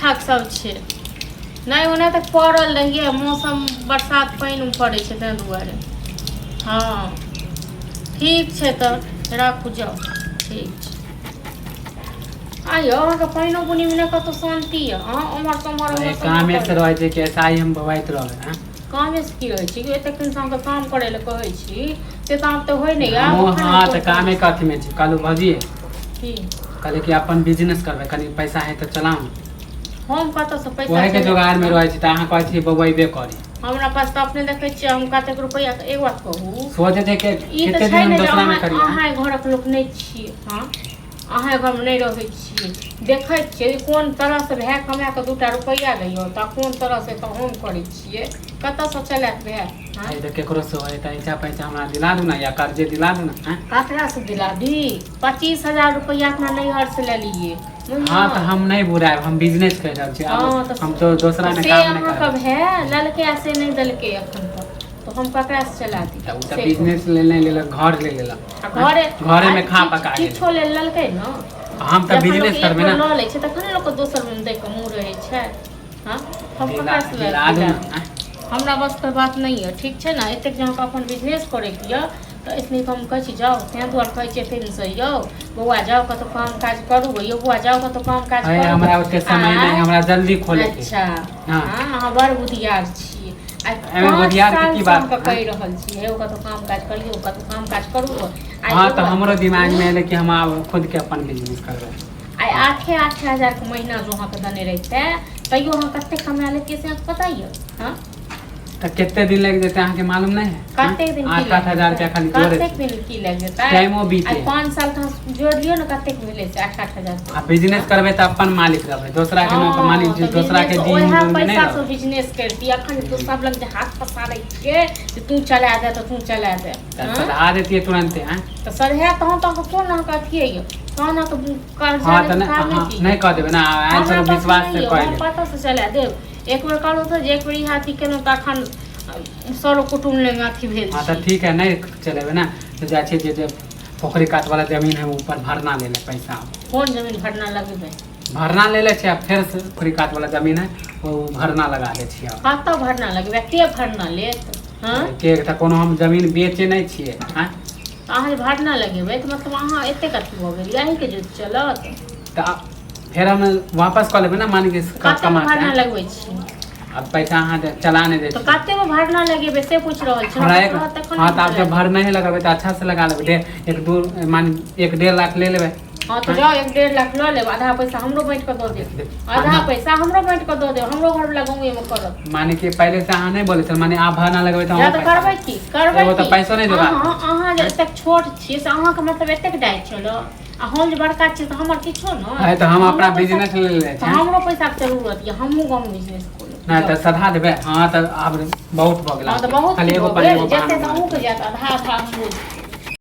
ठाक सब छै। नहीं ओने तक पड़ल रहिए मौसम बरसात पानि पड़े छै ताहि दुआरे। हाँ ठीक छै तऽ राखू जाओ ठीक छै। आइयो अहाँके पानिओ बुनी में कतौ शांति है। उमर तुम्हारे कामे से रहे छै कि ऐसा ही हम बवाइत रहबे। कामे से की रहै छी एतेक इंसान के काम करे ले कहै छी से काम तो होय नहीं यार। हां त कामे कथि में छी कालू भजिए की कहले कि अपन बिजनेस करबे कनी पैसा है त चलाऊ। हम कत से पैसा ओहे के जोगाड़ में रहै छी त अहाँ कहै छी बवाइबे करी। हमरा पास त अपने देखै छी हम कतेक रुपया एक बात कहू सोचे थे कि कते दिन हम दूसरा में करिए। अहाँ घरक लोक नहीं छी। हां अहाँ घर में नहीं रहै छी देखै छियै कोन तरह से भए कमा के 2 रुपया दैयो त कोन तरह से त हम करै छियै कत से चलत भए। हां त केकरो से होय त इच्छा पैसा हमरा दिला दू ना या कर्जे दिला दू ना। ककरा से दिला दी 25,000 रुपया अपना नैहर से ले लिए। हाँ तो हम नहीं बुराए हम बिजनेस कर रहे छी। हम तो दूसरा में काम नहीं कर कब है ललके से नहीं दलके अखन तो हम ककरा से चला दी। तो बिजनेस ले नहीं लेला घर ले लेला घरे में खा पका के किछो ले ललके न। हम तो बिजनेस करबे ना ल ले छै तखन लोग दोसर में दे के मुंह रहे छै। हां हम ककरा से दिला दू हमरा बस के बात नहीं है ठीक छै ना। एतेक जहाँ अपन बिजनेस करे के तो इसलिए हम कह छी जाओ तें दुआर कह छी फिर से यो बउआ जाओ कतो काम काज करू यो बुआ जाओ कतो काम काज करू। हमरा ओते समय नहीं हमरा जल्दी खोले के। अच्छा हां बड़ बुधियार छी। एमे बुधियार के की बात कह रहल छी हे कतो काम काज करियो कतो काम काज करू। हां तो हमरो दिमाग में एले कि हम आब खुद के अपन बिजनेस करबे। आई 8,000 के महीना जो अहाँ के दने रहते तैयो अहाँ कते कमा लेते से आपको पता है। हां तो कितने दिन लग जाते हैं के मालूम नहीं है। कते दिन 8,000 रुपया खाली जोड़े कते दिन की लग जाता है टाइमो बीते 5 साल का जोड़ लियो ना कते मिले से 8,000। आ बिजनेस करबे त अपन मालिक रहबे दूसरा के न मालिक दूसरा के दिन ओहा नहीं पैसा से बिजनेस करती अखन तो सब लग हाथ पसारे के तू चला दे तो तू चला दे सलाह देती तुरंत हैं तो सरहे तो कोन ना कथिए यो कहना तो कर्जा नहीं कह देबे ना आंसर विश्वास से कह पता से चला दे एक बार करो तो एक बार हाथी केनो तखन सरो कुटुम ले अथी भेल। हां त ठीक है नहीं चलेबे ना तो जा छै जे पोखरी काट वाला जमीन है ऊपर भरना ले ले पैसा। कौन जमीन भरना लगेबे भरना ले ले छै फिर से पोखरी काट वाला जमीन है वो भरना लगा दे छी। कत भरना लगेबे के भरना लेत। हां के त कोनो हम जमीन बेचे नहीं छिए। हां अहाँ भरना लगेबे तो मतलब अहाँ एते कथि हो गेल यही के जो चलत त फिर हम वापस कर लेबे ना मान के कमा के भरना लगबै छी। अब पैसा अहाँ चला नहीं दे तो कते में भरना लगेबे से पूछ रहल छी। हां त आप जब भरना ही लगाबे त अच्छा से लगा लेबे 1.5 लाख ले लेबे। हां तो जाओ 1.5 लाख ल लेब आधा पैसा हमरो बांट के दो दे आधा पैसा हमरो बांट के दो दे हमरो घर वाला गांव में करब। माने कि पहले से अहाँ नहीं बोले थे माने आप भरना लगबे त हम करबै की करबै वो त पैसा नहीं देबा। अहाँ जे एतेक छोट छी से अहाँ के मतलब एतेक डाइ चलो आ हम जे बड़का छी त हमर किछो न है त हम अपना बिजनेस ले ले छी। हमरो पैसा के जरूरत है हमहु गांव बिजनेस खोले ना त सधा देबे। हां त अब बहुत भ गेल खाली एगो पानी जते त अहू के जात आधा आधा हमहु